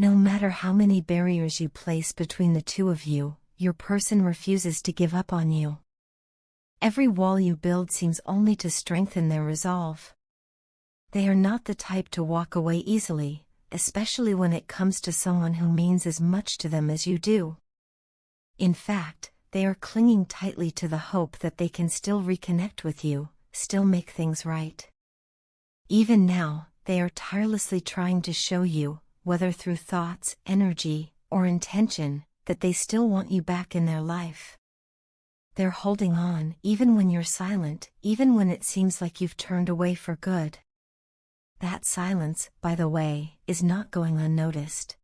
No matter how many barriers you place between the two of you, your person refuses to give up on you. Every wall you build seems only to strengthen their resolve. They are not the type to walk away easily, especially when it comes to someone who means as much to them as you do. In fact, they are clinging tightly to the hope that they can still reconnect with you, still make things right. Even now, they are tirelessly trying to show you, whether through thoughts, energy, or intention, that they still want you back in their life. They're holding on, even when you're silent, even when it seems like you've turned away for good. That silence, by the way, is not going unnoticed.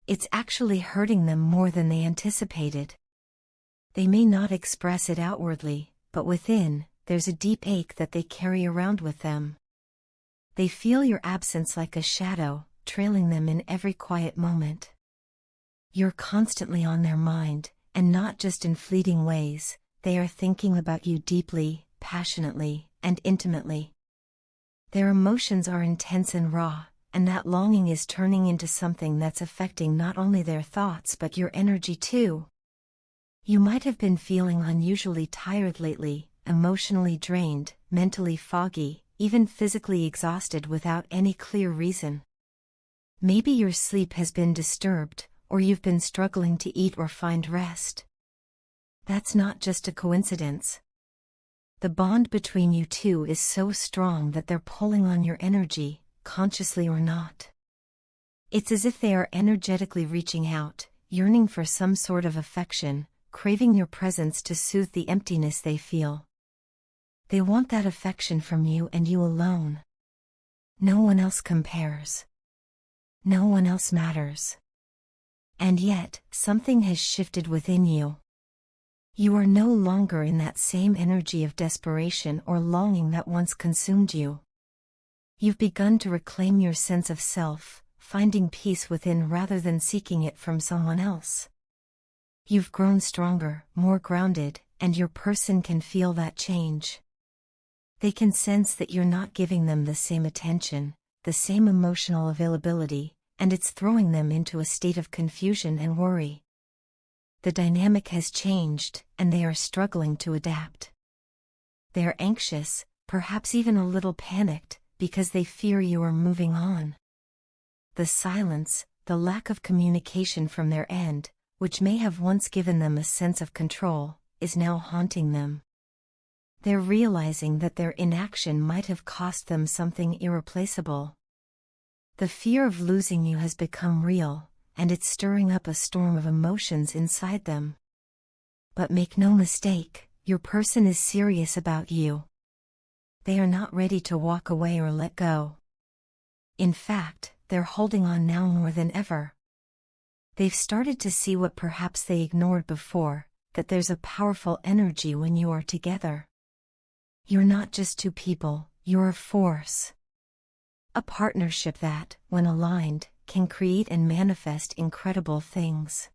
It's actually hurting them more than they anticipated. They may not express it outwardly, but within, there's a deep ache that they carry around with them. They feel your absence like a shadow, trailing them in every quiet moment. You're constantly on their mind, and not just in fleeting ways. They are thinking about you deeply, passionately, and intimately. Their emotions are intense and raw, and that longing is turning into something that's affecting not only their thoughts but your energy too. You might have been feeling unusually tired lately, emotionally drained, mentally foggy, even physically exhausted without any clear reason. Maybe your sleep has been disturbed, or you've been struggling to eat or find rest. That's not just a coincidence. The bond between you two is so strong that they're pulling on your energy, consciously or not. It's as if they are energetically reaching out, yearning for some sort of affection, craving your presence to soothe the emptiness they feel. They want that affection from you and you alone. No one else compares. No one else matters. And yet, something has shifted within you. You are no longer in that same energy of desperation or longing that once consumed you. You've begun to reclaim your sense of self, finding peace within rather than seeking it from someone else. You've grown stronger, more grounded, and your person can feel that change. They can sense that you're not giving them the same attention, the same emotional availability, and it's throwing them into a state of confusion and worry. The dynamic has changed, and they are struggling to adapt. They are anxious, perhaps even a little panicked, because they fear you are moving on. The silence, the lack of communication from their end, which may have once given them a sense of control, is now haunting them. They're realizing that their inaction might have cost them something irreplaceable. The fear of losing you has become real, and it's stirring up a storm of emotions inside them. But make no mistake, your person is serious about you. They are not ready to walk away or let go. In fact, they're holding on now more than ever. They've started to see what perhaps they ignored before, that there's a powerful energy when you are together. You're not just two people, you're a force. A partnership that, when aligned, can create and manifest incredible things.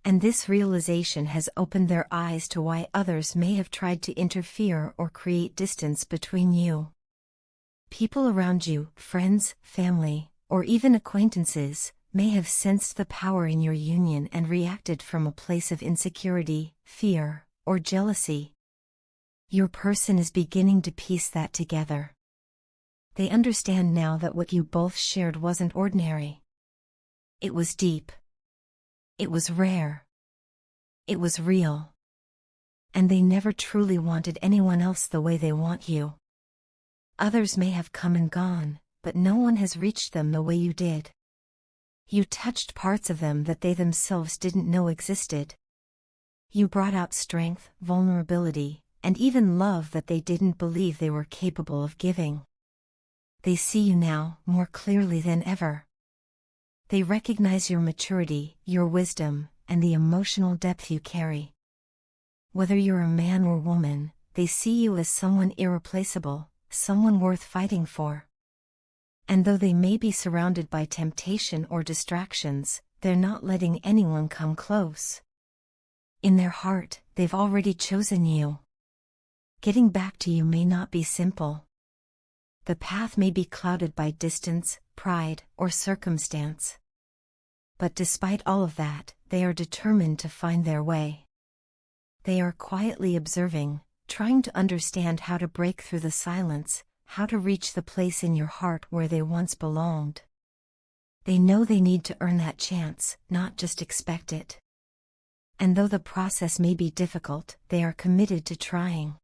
And this realization has opened their eyes to why others may have tried to interfere or create distance between you. People around you, friends, family, or even acquaintances, may have sensed the power in your union and reacted from a place of insecurity, fear, or jealousy. Your person is beginning to piece that together. They understand now that what you both shared wasn't ordinary. It was deep. It was rare. It was real. And they never truly wanted anyone else the way they want you. Others may have come and gone, but no one has reached them the way you did. You touched parts of them that they themselves didn't know existed. You brought out strength, vulnerability, and even love that they didn't believe they were capable of giving. They see you now, more clearly than ever. They recognize your maturity, your wisdom, and the emotional depth you carry. Whether you're a man or woman, they see you as someone irreplaceable, someone worth fighting for. And though they may be surrounded by temptation or distractions, they're not letting anyone come close. In their heart, they've already chosen you. Getting back to you may not be simple. The path may be clouded by distance, pride, or circumstance. But despite all of that, they are determined to find their way. They are quietly observing, trying to understand how to break through the silence, how to reach the place in your heart where they once belonged. They know they need to earn that chance, not just expect it. And though the process may be difficult, they are committed to trying.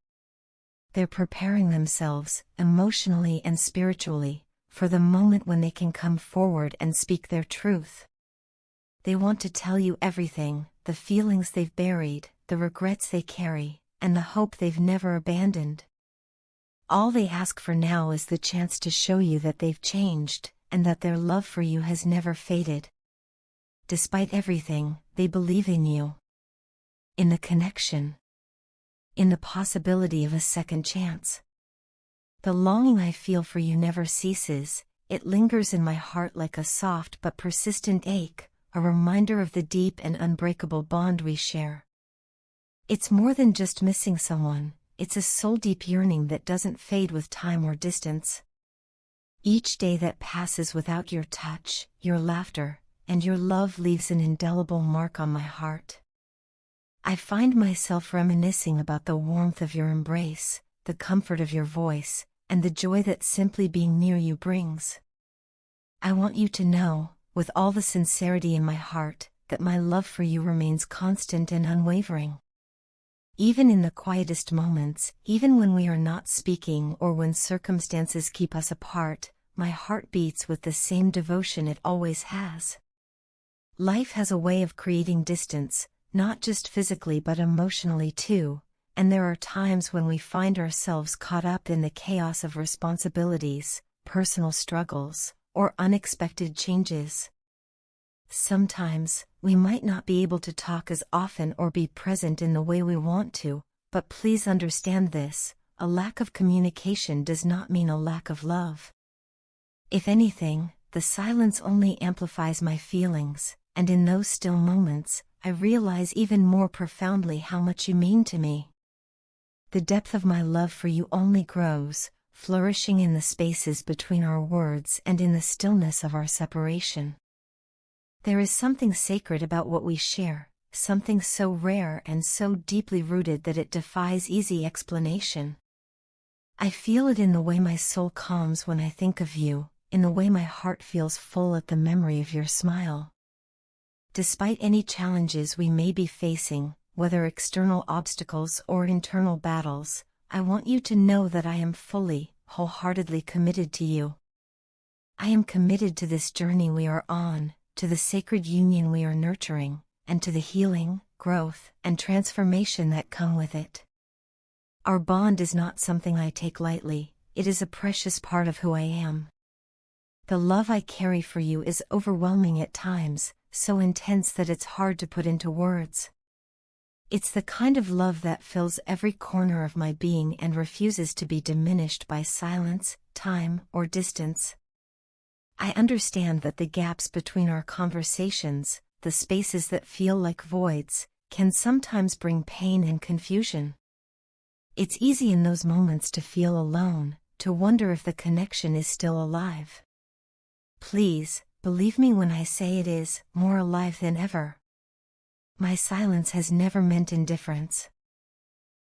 They're preparing themselves, emotionally and spiritually, for the moment when they can come forward and speak their truth. They want to tell you everything, the feelings they've buried, the regrets they carry, and the hope they've never abandoned. All they ask for now is the chance to show you that they've changed, and that their love for you has never faded. Despite everything, they believe in you. In the connection. In the possibility of a second chance. The longing I feel for you never ceases, it lingers in my heart like a soft but persistent ache, a reminder of the deep and unbreakable bond we share. It's more than just missing someone, it's a soul-deep yearning that doesn't fade with time or distance. Each day that passes without your touch, your laughter, and your love leaves an indelible mark on my heart. I find myself reminiscing about the warmth of your embrace, the comfort of your voice, and the joy that simply being near you brings. I want you to know, with all the sincerity in my heart, that my love for you remains constant and unwavering. Even in the quietest moments, even when we are not speaking or when circumstances keep us apart, my heart beats with the same devotion it always has. Life has a way of creating distance, not just physically but emotionally too, and there are times when we find ourselves caught up in the chaos of responsibilities, personal struggles, or unexpected changes. Sometimes, we might not be able to talk as often or be present in the way we want to, but please understand this, a lack of communication does not mean a lack of love. If anything, the silence only amplifies my feelings, and in those still moments, I realize even more profoundly how much you mean to me. The depth of my love for you only grows, flourishing in the spaces between our words and in the stillness of our separation. There is something sacred about what we share, something so rare and so deeply rooted that it defies easy explanation. I feel it in the way my soul calms when I think of you, in the way my heart feels full at the memory of your smile. Despite any challenges we may be facing, whether external obstacles or internal battles, I want you to know that I am fully, wholeheartedly committed to you. I am committed to this journey we are on, to the sacred union we are nurturing, and to the healing, growth, and transformation that come with it. Our bond is not something I take lightly, it is a precious part of who I am. The love I carry for you is overwhelming at times, so intense that it's hard to put into words. It's the kind of love that fills every corner of my being and refuses to be diminished by silence, time, or distance. I understand that the gaps between our conversations, the spaces that feel like voids, can sometimes bring pain and confusion. It's easy in those moments to feel alone, to wonder if the connection is still alive. Please, believe me when I say it is more alive than ever. My silence has never meant indifference.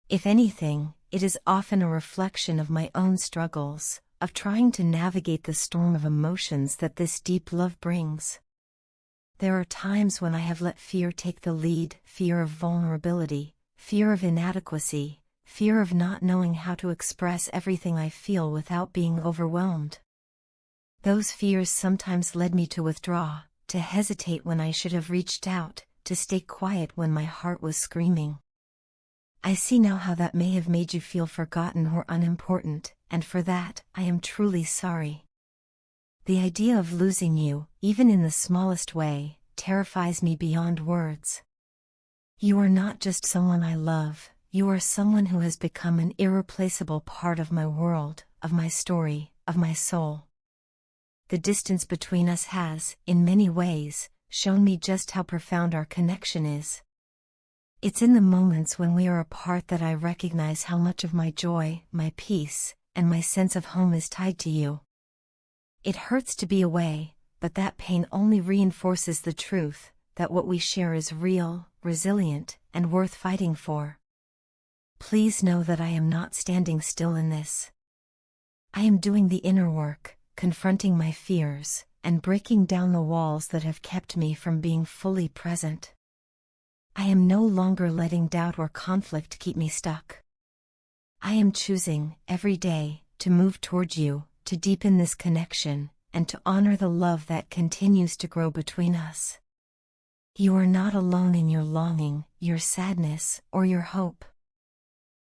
If anything, it is often a reflection of my own struggles, of trying to navigate the storm of emotions that this deep love brings. There are times when I have let fear take the lead, fear of vulnerability, fear of inadequacy, fear of not knowing how to express everything I feel without being overwhelmed. Those fears sometimes led me to withdraw, to hesitate when I should have reached out, to stay quiet when my heart was screaming. I see now how that may have made you feel forgotten or unimportant, and for that, I am truly sorry. The idea of losing you, even in the smallest way, terrifies me beyond words. You are not just someone I love, you are someone who has become an irreplaceable part of my world, of my story, of my soul. The distance between us has, in many ways, shown me just how profound our connection is. It's in the moments when we are apart that I recognize how much of my joy, my peace, and my sense of home is tied to you. It hurts to be away, but that pain only reinforces the truth that what we share is real, resilient, and worth fighting for. Please know that I am not standing still in this. I am doing the inner work, confronting my fears, and breaking down the walls that have kept me from being fully present. I am no longer letting doubt or conflict keep me stuck. I am choosing, every day, to move toward you, to deepen this connection, and to honor the love that continues to grow between us. You are not alone in your longing, your sadness, or your hope.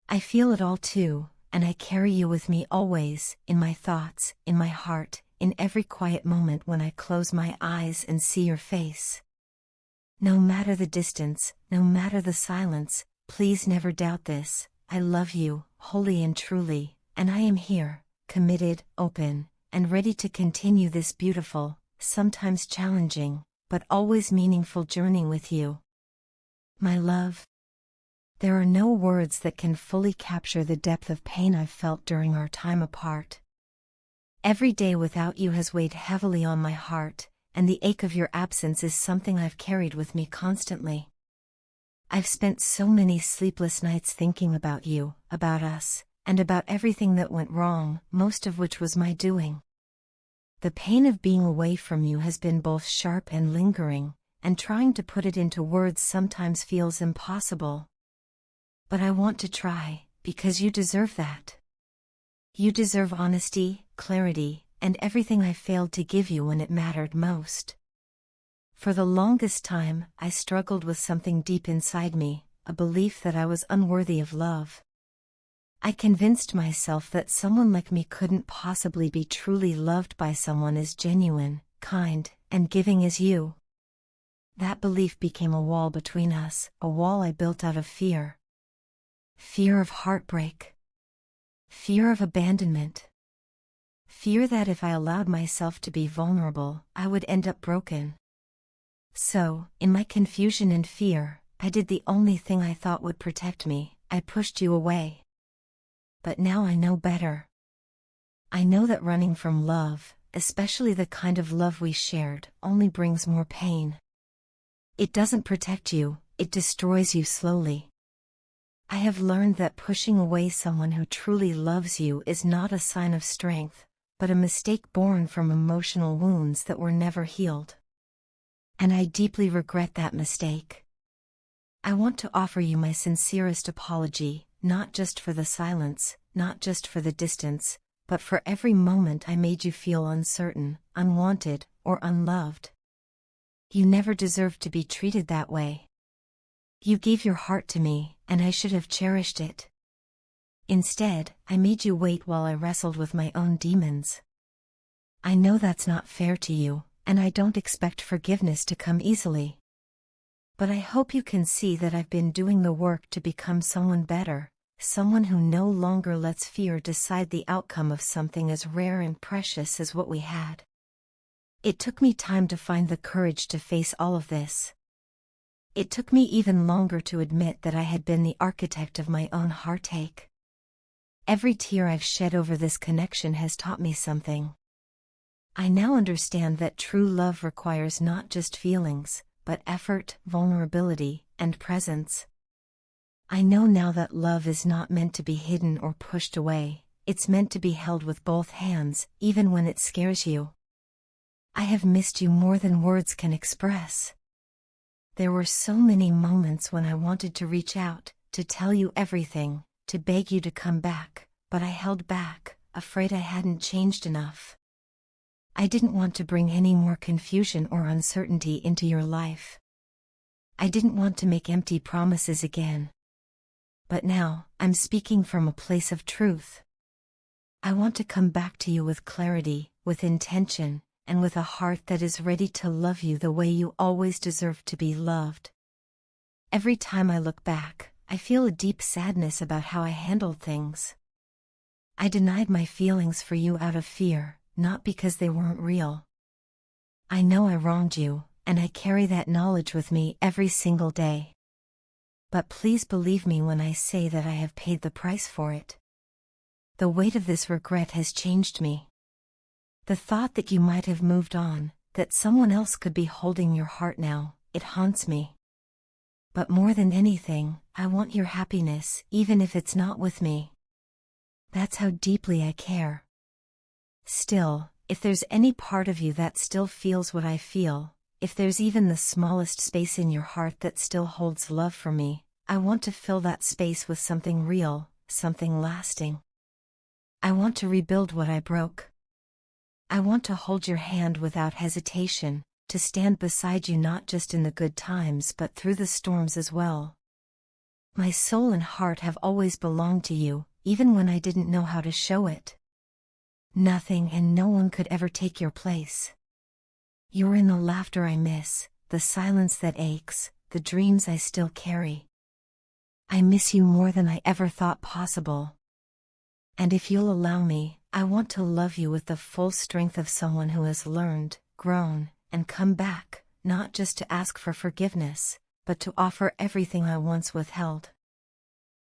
I feel it all too, and I carry you with me always, in my thoughts, in my heart, in every quiet moment when I close my eyes and see your face. No matter the distance, no matter the silence, please never doubt this. I love you, wholly and truly, and I am here, committed, open, and ready to continue this beautiful, sometimes challenging, but always meaningful journey with you. My love. There are no words that can fully capture the depth of pain I've felt during our time apart. Every day without you has weighed heavily on my heart, and the ache of your absence is something I've carried with me constantly. I've spent so many sleepless nights thinking about you, about us, and about everything that went wrong, most of which was my doing. The pain of being away from you has been both sharp and lingering, and trying to put it into words sometimes feels impossible. But I want to try, because you deserve that. You deserve honesty, clarity, and everything I failed to give you when it mattered most. For the longest time, I struggled with something deep inside me, a belief that I was unworthy of love. I convinced myself that someone like me couldn't possibly be truly loved by someone as genuine, kind, and giving as you. That belief became a wall between us, a wall I built out of fear. Fear of heartbreak. Fear of abandonment. Fear that if I allowed myself to be vulnerable, I would end up broken. So, in my confusion and fear, I did the only thing I thought would protect me. I pushed you away. But now I know better. I know that running from love, especially the kind of love we shared, only brings more pain. It doesn't protect you, it destroys you slowly. I have learned that pushing away someone who truly loves you is not a sign of strength, but a mistake born from emotional wounds that were never healed. And I deeply regret that mistake. I want to offer you my sincerest apology, not just for the silence, not just for the distance, but for every moment I made you feel uncertain, unwanted, or unloved. You never deserved to be treated that way. You gave your heart to me, and I should have cherished it. Instead, I made you wait while I wrestled with my own demons. I know that's not fair to you, and I don't expect forgiveness to come easily. But I hope you can see that I've been doing the work to become someone better, someone who no longer lets fear decide the outcome of something as rare and precious as what we had. It took me time to find the courage to face all of this. It took me even longer to admit that I had been the architect of my own heartache. Every tear I've shed over this connection has taught me something. I now understand that true love requires not just feelings, but effort, vulnerability, and presence. I know now that love is not meant to be hidden or pushed away, it's meant to be held with both hands, even when it scares you. I have missed you more than words can express. There were so many moments when I wanted to reach out, to tell you everything, to beg you to come back, but I held back, afraid I hadn't changed enough. I didn't want to bring any more confusion or uncertainty into your life. I didn't want to make empty promises again. But now, I'm speaking from a place of truth. I want to come back to you with clarity, with intention, and with a heart that is ready to love you the way you always deserved to be loved. Every time I look back, I feel a deep sadness about how I handled things. I denied my feelings for you out of fear, not because they weren't real. I know I wronged you, and I carry that knowledge with me every single day. But please believe me when I say that I have paid the price for it. The weight of this regret has changed me. The thought that you might have moved on, that someone else could be holding your heart now, it haunts me. But more than anything, I want your happiness, even if it's not with me. That's how deeply I care. Still, if there's any part of you that still feels what I feel, if there's even the smallest space in your heart that still holds love for me, I want to fill that space with something real, something lasting. I want to rebuild what I broke. I want to hold your hand without hesitation, to stand beside you not just in the good times but through the storms as well. My soul and heart have always belonged to you, even when I didn't know how to show it. Nothing and no one could ever take your place. You're in the laughter I miss, the silence that aches, the dreams I still carry. I miss you more than I ever thought possible. And if you'll allow me, I want to love you with the full strength of someone who has learned, grown, and come back, not just to ask for forgiveness, but to offer everything I once withheld.